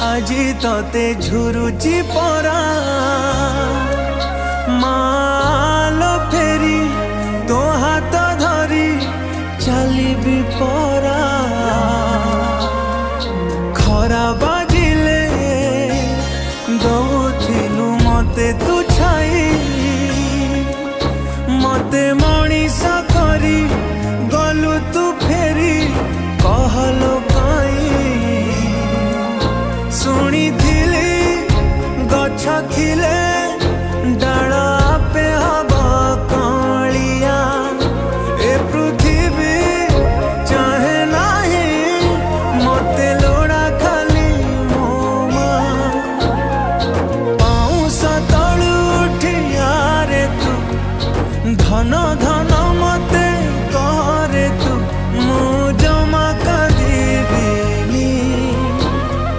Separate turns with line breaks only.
আজি ততে ঝুরুচি পরা মালো ফেরি তো হাত ধরি চালিবি পরা খরা বাজিলে দৌথিলু মতে তু ছাই মতে মଣିষ করি গলু তু ফেরি कहलो काई शुणी गछ खिले